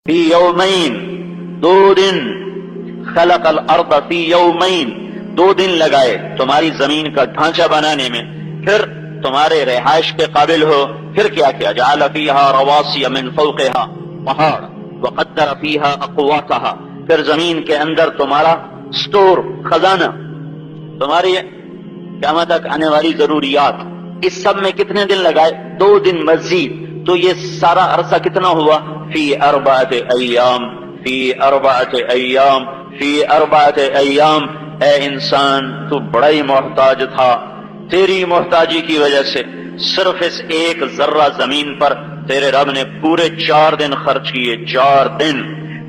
فی یومین، 2 دن، خلق الارض فی یومین، 2 دن لگائے تمہاری زمین کا ڈھانچہ بنانے میں، پھر تمہارے رہائش کے قابل ہو، پھر کیا کیا؟ جعل فیہا رواسی من فوقہا، پہاڑ، وقدر فیہا اقواتہا، پھر زمین کے اندر تمہارا سٹور، خزانہ، تمہاری قیامت تک آنے والی ضروریات، اس سب میں کتنے دن لگائے؟ 2 دن مزید۔ تو یہ سارا عرصہ کتنا ہوا؟ فی 4 ایام، فی 4 ایام، فی 4 ایام۔ اے انسان، تو بڑا ہی محتاج تھا، تیری محتاجی کی وجہ سے صرف اس ایک ذرہ زمین پر تیرے رب نے پورے 4 دن خرچ کیے، 4 دن۔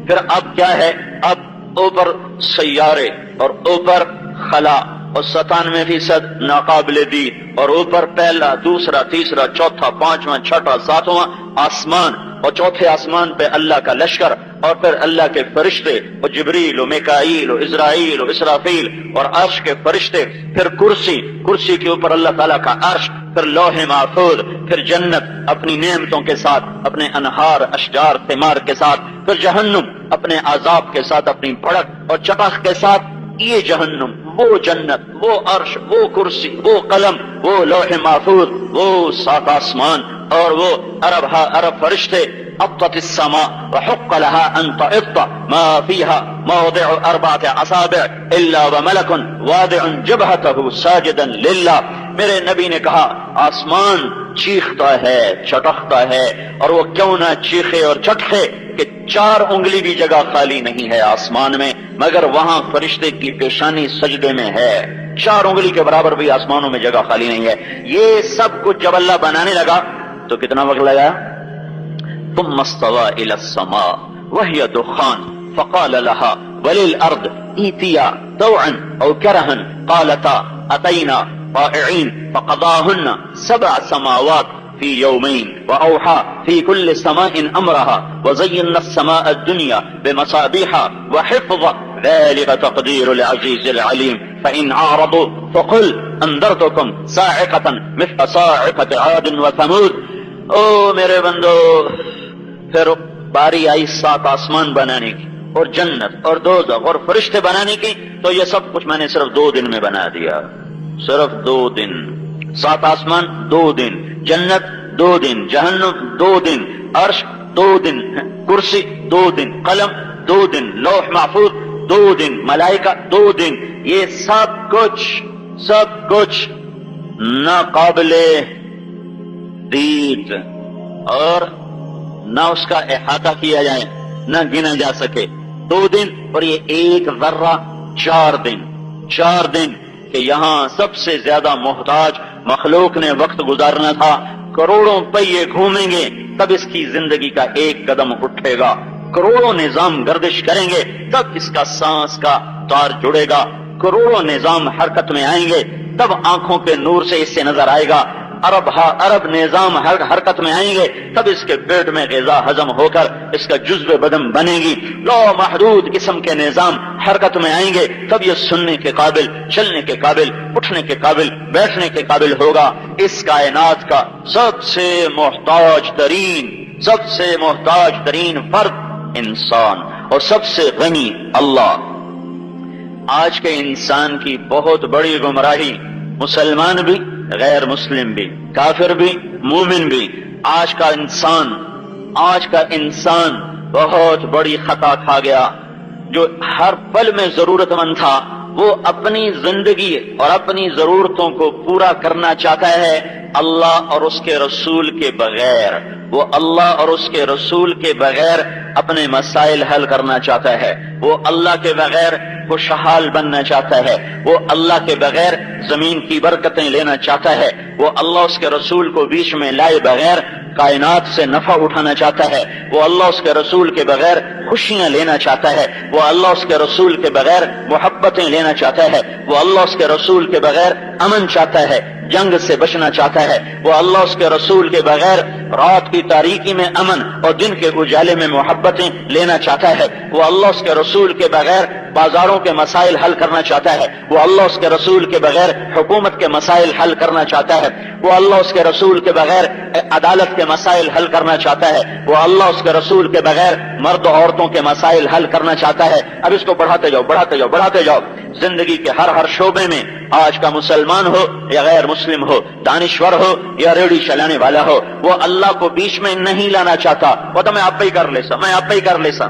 پھر اب کیا ہے؟ اب اوپر سیارے اور اوپر خلا، اور 97% ناقابل دید، اور اوپر پہلا، دوسرا، تیسرا، چوتھا، پانچواں، چھٹا، ساتواں آسمان، اور چوتھے آسمان پہ اللہ کا لشکر، اور پھر اللہ کے فرشتے، اور جبریل و میکائیل و اسرائیل و اسرافیل، اور عرش کے فرشتے، پھر کرسی، کرسی کے اوپر اللہ تعالیٰ کا عرش، پھر لوح محفوظ، پھر جنت اپنی نعمتوں کے ساتھ، اپنے انہار، اشجار، ثمار کے ساتھ، پھر جہنم اپنے عذاب کے ساتھ، اپنی بھڑک اور چٹاخ کے ساتھ۔ یہ جہنم، وہ جنت، وہ عرش، وہ کرسی، وہ قلم، وہ لوح محفوظ، وہ 7 آسمان، اور وہ ارب فرشتے۔ اطت السماء وحق لها ان تئط ما فيها موضع 4 اصابع الا وملك واضع جبهته ساجدا لله۔ میرے نبی نے کہا آسمان چیختا ہے، چٹختا ہے، اور وہ کیوں نہ چیخے اور چٹخے کہ 4 انگلی بھی جگہ خالی نہیں ہے آسمان میں، مگر وہاں فرشتے کی پیشانی سجدے میں ہے، 4 انگلی کے برابر بھی آسمانوں میں جگہ خالی نہیں ہے۔ یہ سب کچھ جب اللہ بنانے لگا تو کتنا وقت لگا؟ ثم استوى الى السماء وهي دخان فقال لها وللارض ائتيا طوعا او كرها قالتا اتينا طائعين فقضاهن 7 سماوات في يومين واوحى في كل سماء امرها وزينا السماء الدنيا بمصابيح وحفظا ذلك تقدير العزيز العليم فإن عارضوا فقل انذرتكم صاعقة مثل صاعقة عاد وثمود۔ او میرے بندو، پھر باری آئی 7 آسمان بنانے کی، اور جنت اور دوزخ اور فرشتے بنانے کی، تو یہ سب کچھ میں نے صرف 2 دن میں بنا دیا، صرف 2 دن۔ 7 آسمان 2 دن، جنت 2 دن، جہنم 2 دن، عرش 2 دن، کرسی 2 دن، قلم 2 دن، لوح محفوظ 2 دن، ملائکہ 2 دن۔ یہ سب کچھ ناقابل دید، اور نہ اس کا احاطہ کیا جائے، نہ گنا جا سکے۔ 2 دن، اور یہ ایک ذرہ 4 دن، 4 دن کہ یہاں سب سے زیادہ محتاج مخلوق نے وقت گزارنا تھا۔ کروڑوں پہیے گھومیں گے تب اس کی زندگی کا ایک قدم اٹھے گا، کروڑوں نظام گردش کریں گے تب اس کا سانس کا تار جڑے گا، کروڑوں نظام حرکت میں آئیں گے تب آنکھوں کے نور سے اس سے نظر آئے گا، ارب نظام حرکت میں آئیں گے تب اس کے پیٹ میں غذا ہضم ہو کر اس کا جزو بدن بنے گی، لا محدود قسم کے نظام حرکت میں آئیں گے تب یہ سننے کے قابل، چلنے کے قابل، اٹھنے کے قابل، بیٹھنے کے قابل ہوگا۔ اس کائنات کا سب سے محتاج ترین فرد انسان، اور سب سے غنی اللہ۔ آج کے انسان کی بہت بڑی گمراہی، مسلمان بھی، غیر مسلم بھی، کافر بھی، مومن بھی، آج کا انسان بہت بڑی خطا کھا گیا۔ جو ہر پل میں ضرورت مند تھا وہ اپنی زندگی اور اپنی ضرورتوں کو پورا کرنا چاہتا ہے اللہ اور اس کے رسول کے بغیر، وہ اللہ اور اس کے رسول کے بغیر اپنے مسائل حل کرنا چاہتا ہے، وہ اللہ کے بغیر خوشحال بننا چاہتا ہے، وہ اللہ کے بغیر زمین کی برکتیں لینا چاہتا ہے، وہ اللہ اس کے رسول کو بیچ میں لائے بغیر کائنات سے نفع اٹھانا چاہتا ہے، وہ اللہ اس کے رسول کے بغیر خوشیاں لینا چاہتا ہے، وہ اللہ اس کے رسول کے بغیر محبتیں لینا چاہتا ہے، وہ اللہ اس کے رسول کے بغیر امن چاہتا ہے، جنگ سے بچنا چاہتا ہے، وہ اللہ اس کے رسول کے بغیر رات کی تاریکی میں امن اور دن کے اجالے میں محبتیں لینا چاہتا ہے، وہ اللہ اس کے رسول کے بغیر بازاروں کے مسائل حل کرنا چاہتا ہے، وہ اللہ اس کے رسول کے بغیر حکومت کے مسائل حل کرنا چاہتا ہے، وہ اللہ اس کے رسول کے بغیر عدالت کے مسائل حل کرنا چاہتا ہے، وہ اللہ اس کے رسول کے بغیر مرد و عورتوں کے مسائل حل کرنا چاہتا ہے۔ اب اس کو بڑھاتے جاؤ بڑھاتے جاؤ بڑھاتے جاؤ، زندگی کے ہر شعبے میں، آج کا مسلمان ہو یا غیر مسلم ہو، دانشور ہو یا ریڑھی چلانے والا ہو، وہ اللہ کو بیچ میں نہیں لانا چاہتا، وہ تو میں آپ ہی کر لیسا، میں آپ ہی کر لیسا۔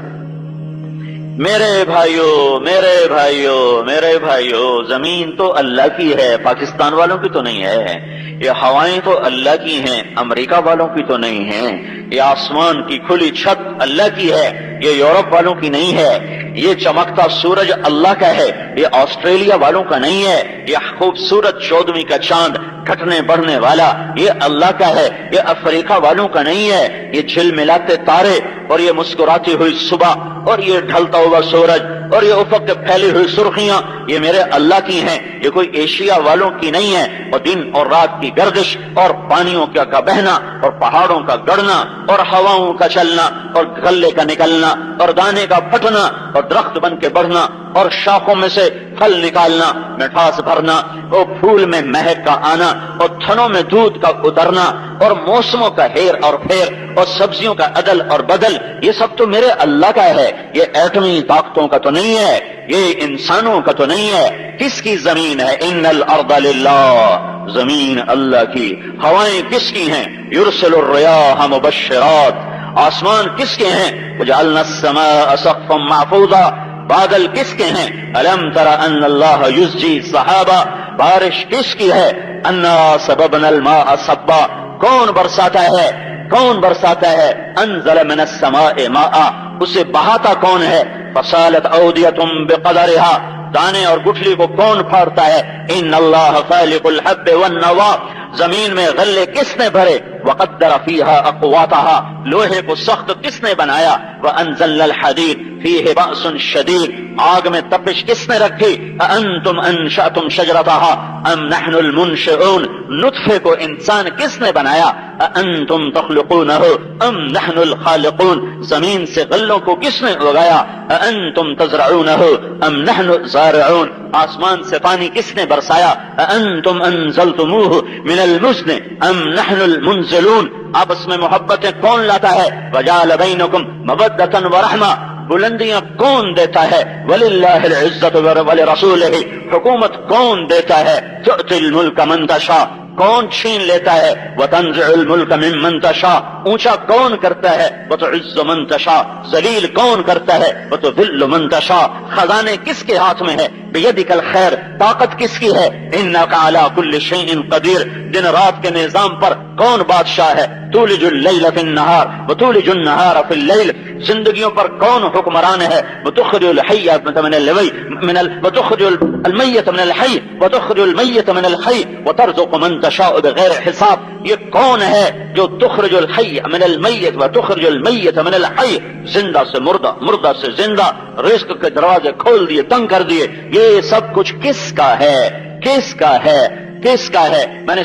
میرے بھائیو میرے بھائیو میرے بھائیو، زمین تو اللہ کی ہے، پاکستان والوں کی تو نہیں ہے، یہ ہوائیں تو اللہ کی ہیں، امریکہ والوں کی تو نہیں ہیں، یہ آسمان کی کھلی چھت اللہ کی ہے، یہ یورپ والوں کی نہیں ہے، یہ چمکتا سورج اللہ کا ہے، یہ آسٹریلیا والوں کا نہیں ہے، یہ خوبصورت 14ویں کا چاند گھٹنے بڑھنے والا یہ اللہ کا ہے، یہ افریقہ والوں کا نہیں ہے، یہ جھلملاتے تارے اور یہ مسکراتی ہوئی صبح اور یہ ڈھلتا ہوا سورج اور یہ افق پہ پھیلی ہوئی سرخیاں یہ میرے اللہ کی ہیں، یہ کوئی ایشیا والوں کی نہیں ہے۔ اور دن اور رات کی گردش اور پانیوں کا بہنا اور پہاڑوں کا گڑنا اور ہواؤں کا چلنا اور غلے کا نکلنا اور دانے کا پھٹنا اور درخت بن کے بڑھنا اور شاخوں میں سے پھل نکالنا، مٹھاس بھرنا اور پھول میں مہک کا آنا اور تھنوں میں دودھ کا اترنا اور موسموں کا ہیر اور پھیر اور سبزیوں کا عدل اور بدل، یہ سب تو میرے اللہ کا ہے، یہ ایٹمی طاقتوں کا تو نہیں ہے، یہ انسانوں کا تو نہیں ہے۔ کس کی زمین ہے؟ ان الارض للہ، زمین اللہ کی۔ ہوائیں کس کی ہیں؟ یرسل الریاح مبشرات، آسمان کس کے ہیں؟ وجعلنا السماء سقفا محفوظا، بادل کس کے ہیں؟ الم تر ان اللہ یزجی صحابہ، بارش کس کی ہے؟ انا سببنا الماء صبا، کون برساتا ہے؟ کون برساتا ہے؟ انزل من السماء ماء، اسے بہاتا کون ہے؟ فصالت اودیۃ بقدرها، دانے اور گٹھلی کو کون پھاڑتا ہے؟ ان اللہ خالق الحب والنوا، زمین میں غلے کس نے بھرے؟ وقدر فیہا اقواتہا، لوہے کو سخت کس نے بنایا؟ وانزلنا الحدید فیہ بأس شدید، آگ میں تپش کس نے رکھی؟ انتم انشأتم شجرتہا ام نحن المنشئون، نطفے کو انسان کس نے بنایا؟ انتم تخلقونہ ام نحن الخالقون، زمین سے غلوں کو کس نے اگایا؟ انتم تزرعونہ ام نحن زارعون، آسمان سے پانی کس نے برسایا؟ انتم انزلتموہ من المزن ام نحن المنزلون، آپس میں محبتیں کون لاتا ہے؟ وجعل بینکم مودۃ ورحمہ، بلندیاں کون دیتا ہے؟ وللہ العزت ولرسولہ، حکومت کون دیتا ہے؟ تؤتی الملک من تشاء، کون چھین لیتا ہے؟ وتنزع الملک ممن تشاء، اونچا کون کرتا ہے؟ وتعز من تشاء، ذلیل کون کرتا ہے؟ وتذل من تشاء، خزانے کس کے ہاتھ میں ہے؟ بیدک الخیر، طاقت کس کی ہے؟ انک علی کل شیء قدیر، دن رات کے نظام پر کون بادشاہ ہے؟ تولج اللیل فی النہار وتولج النہار فی اللیل، زندگیوں پر کون حکمران ہے؟ وتخرج الحی من المیت وتخرج المیت من الحی وتخرج المیت من الحی وترزق من تشاء بغیر حساب، یہ کون ہے جو تخرج الحی من المیت وتخرج المیت من الحی، زندہ سے مردہ، مردہ سے زندہ، رزق کے دروازے کھول دیے، تنگ کر دیے، یہ سب کچھ کس کا ہے؟ کس کا ہے؟ کس کا ہے؟ میں نے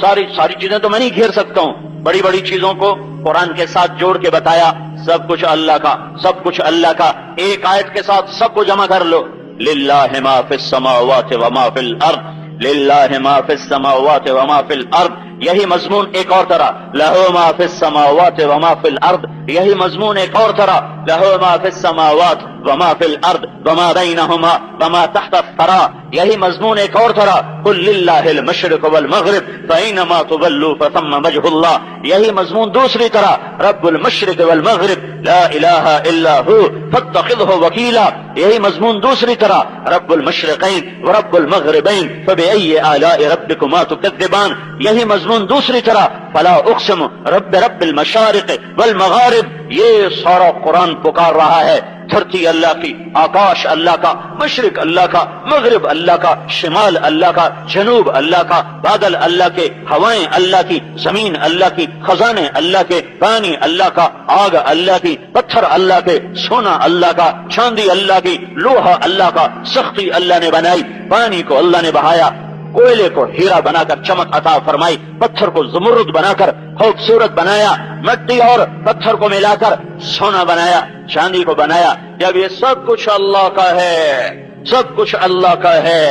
ساری چیزیں تو میں نہیں گھیر سکتا ہوں، بڑی بڑی چیزوں کو قرآن کے ساتھ جوڑ کے بتایا، سب کچھ اللہ کا، سب کچھ اللہ کا، ایک آیت کے ساتھ سب کو جمع کر لو، للہ ما فی السماوات وما فی الارض، للہ ما فی السماوات وما فی الارض، یہی مضمون ایک اور طرح، لہو ما فی السماوات وما فی الارض، یہی مضمون ایک اور طرح، لہو ما فی السماوات وما فی الارض وما بینہما وما تحت الثری، یہی مضمون ایک اور طرح، قل للہ المشرق والمغرب فینما تولوا فثم وجہ اللہ، یہی مضمون دوسری طرح، رب المشرق والمغرب لا الہ الا ہو فاتخذہ وکیلا، یہی مضمون دوسری طرح، رب المشرقین ورب المغربین فبأی آلاء ربکما تکذبان، یہی مضمون دوسری طرح، فلا اقسم رب المشارق والمغارب، یہ سارا قرآن پکار رہا ہے، دھرتی اللہ کی، آکاش اللہ کا، مشرق اللہ کا، مغرب اللہ کا، شمال اللہ کا، جنوب اللہ کا، بادل اللہ کے، ہوائیں اللہ کی، زمین اللہ کی، خزانے اللہ کے، پانی اللہ کا، آگ اللہ کی، پتھر اللہ کے، سونا اللہ کا، چاندی اللہ کی، لوہا اللہ کا، سختی اللہ نے بنائی، پانی کو اللہ نے بہایا، کوئلے کو ہیرا بنا کر چمک عطا فرمائی، پتھر کو زمرد بنا کر خوبصورت بنایا، مٹی اور پتھر کو ملا کر سونا بنایا، چاندی کو بنایا۔ جب یہ سب کچھ اللہ کا ہے، سب کچھ اللہ کا ہے،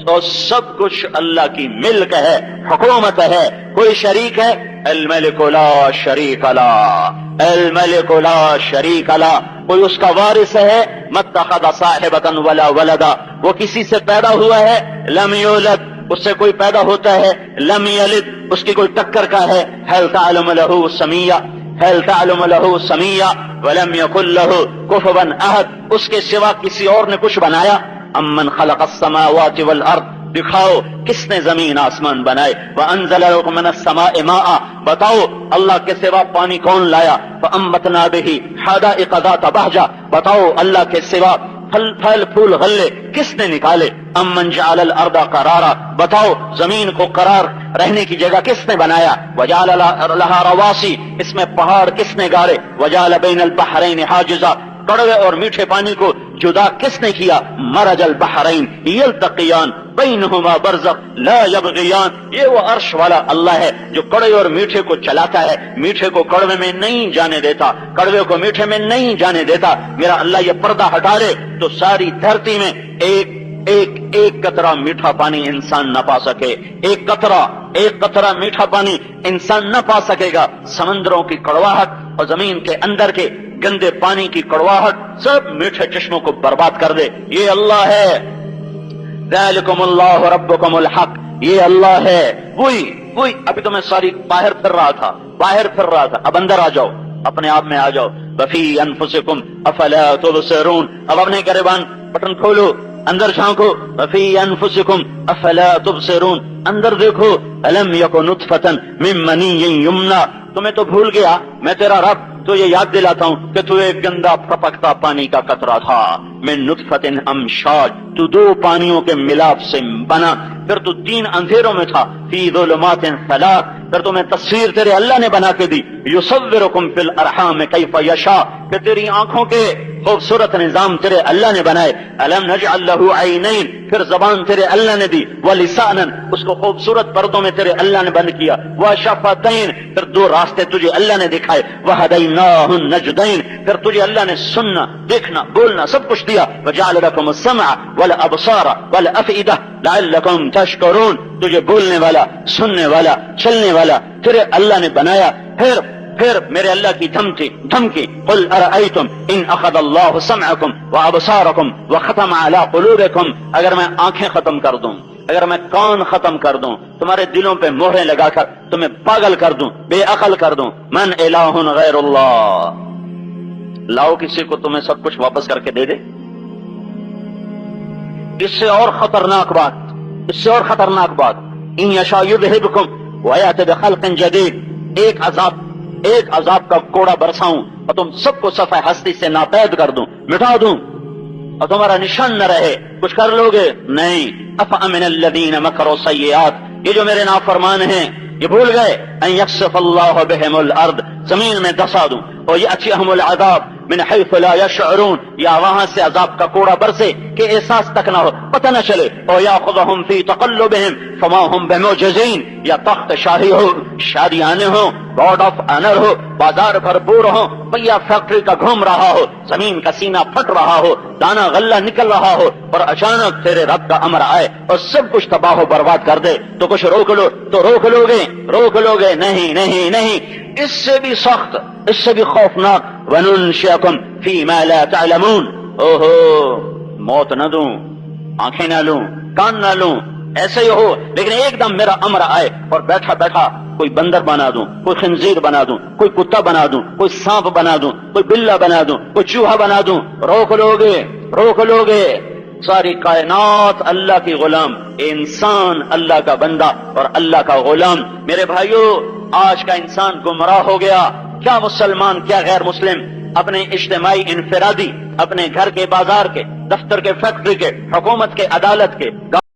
اور سب کچھ اللہ کی ملک ہے، حکومت ہے، کوئی شریک ہے؟ الملک لا شریک لا، الملک لا شریک لا، کوئی اس کا وارث ہے؟ متخذ صاحبۃ ولا ولدا، وہ کسی سے پیدا ہوا ہے؟ لم یولد، اس سے کوئی پیدا ہوتا ہے؟ لم یلد، اس کی کوئی ٹکر کا ہے؟ هل تعلم له سمیہ، هل تعلم له سمیہ، ولم یکن له کفوا احد، اس کے سوا کسی اور نے کچھ بنایا؟ امن خلق السماوات والارض، دکھاؤ کس نے زمین آسمان بنائے؟ وانزل لكم من السماء ماء، بتاؤ اللہ کے سوا پانی کون لایا؟ فانبتنا به حدائق ذات بہجہ، بتاؤ اللہ کے سوا پھل پھول غلے کس نے نکالے؟ امن جعل الارض قرارا، بتاؤ زمین کو قرار رہنے کی جگہ کس نے بنایا؟ وجعل لها رواسی، اس میں پہاڑ کس نے گاڑے؟ وجعل بین البحرین حاجزا، کڑوے اور میٹھے پانی کو جدا کس نے کیا؟ مرج البحرین یلتقیان بینہما برزخ لا یبغیان، یہ وہ عرش والا اللہ ہے جو کڑوے اور میٹھے کو چلاتا ہے، میٹھے کو کڑوے میں نہیں جانے دیتا، کڑوے کو میٹھے میں نہیں جانے دیتا۔ میرا اللہ یہ پردہ ہٹا دے تو ساری دھرتی میں ایک قطرہ میٹھا پانی انسان نہ پا سکے، ایک قطرہ میٹھا پانی انسان نہ پا سکے گا۔ سمندروں کی کڑواہٹ اور زمین کے اندر کے گندے پانی کی کڑواہٹ سب میٹھے چشموں کو برباد کر دے۔ یہ اللہ ہے، ذالکم اللہ ربکم الحق، یہ اللہ ہے، وہی ابھی تو میں ساری باہر پھر رہا تھا، اب اندر آ جاؤ، اپنے آپ میں آ جاؤ۔ وفی انفسکم افلا تبصرون، اب اپنے گریبان بٹن کھولو، اندر جھانکو۔ وفی انفسکم افلا تبصرون، اندر دیکھو۔ الم یکن نطفۃ من منی یمنی، تمہیں تو بھول گیا میں تیرا رب تو یہ یاد دلاتا ہوں کہ تو ایک گندا پھپکتا پانی کا قطرہ تھا۔ من نطفۃ امشاج، تو دو پانیوں کے ملاپ سے بنا، پھر تو تین اندھیروں میں تھا۔ فی ظلمات ثلاث، پھر تمہیں تصویر تیرے اللہ نے بنا کے دی۔ یصورکم فی الارحام کیف یشاء، کہ تیری آنکھوں کے خوبصورت نظام تیرے اللہ نے بنائے۔ الم نجعل له عینین، پھر زبان تیرے اللہ نے دی۔ ولسانا، اس کو خوبصورت پردوں میں تیرے اللہ نے بند کیا۔ وشفتین، پھر دو راستے تجھے اللہ نے دکھائے۔ وہدیناہ النجدین، پھر تجھے اللہ نے سننا، دیکھنا، بولنا سب کچھ دیا۔ وجعل لکم السمع والابصار والافئدہ لعلکم تشکرون، تجھے بولنے والا، سننے والا، چلنے والا تیرے اللہ نے بنایا۔ پھر میرے اللہ کی دھمکی، قل ارأیتم ان اخذ اللہ سمعکم وابصارکم وختم علی قلوبکم، اگر میں آنکھیں ختم کر دوں، اگر میں کان ختم کر دوں، تمہارے دلوں پہ مہریں لگا کر تمہیں پاگل کر دوں، بے عقل کر دوں، من الہ غیر اللہ، لاؤ کسی کو تمہیں سب کچھ واپس کر کے دے دے۔ اس سے اور خطرناک بات، ان یشاء یذہبکم ویأتی بخلق جدید، ایک عذاب کا کوڑا برساؤں اور تم سب کو صفحہ ہستی سے ناپید کر دوں، مٹا دوں، اور تمہارا نشان نہ رہے، کچھ کر لوگے؟ نہیں۔ افامن الذین مکروا السیئات، یہ جو میرے نافرمان ہیں یہ بھول گئے ان یخسف اللہ بہم الارض، زمین میں دھسا دوں، اور یأتیہم العذاب من حیث لا یشعرون، یا وہاں سے عذاب کا کوڑا برسے کہ احساس تک نہ ہو، پتہ نہ چلے۔ اور یاخذہم فی تقلبہم فما ہم بمعجزین، یا تخت شاہی ہو، شادیانے ہو، گارڈ آف آنر ہو، بازار بھرپور ہو، پہیا فیکٹری کا گھوم رہا ہو، زمین کا سینہ پھٹ رہا ہو، دانا غلہ نکل رہا ہو، اور اچانک تیرے رب کا امر آئے اور سب کچھ تباہ و برباد کر دے، تو کچھ روک لو تو روک لو گے؟ نہیں، اس سے بھی سخت، اس سے بھی خوفناک۔ وَنُنشِئَكُمْ فِي مَا لَا تَعْلَمُونَ، موت نہ دوں، آنکھیں نہ لوں، کان نہ لوں، ایسے ہی ہو، لیکن ایک دم میرا امر آئے اور بیٹھا کوئی بندر بنا دوں، کوئی خنزیر بنا دوں، کوئی کتا بنا دوں، کوئی سانپ بنا دوں، کوئی بلہ بنا دوں، کوئی چوہا بنا دوں، روک لو گے۔ ساری کائنات اللہ کی غلام، انسان اللہ کا بندہ اور اللہ کا غلام۔ میرے بھائیو، آج کا انسان گمراہ ہو گیا، کیا مسلمان کیا غیر مسلم، اپنے اجتماعی انفرادی، اپنے گھر کے، بازار کے، دفتر کے، فیکٹری کے، حکومت کے، عدالت کے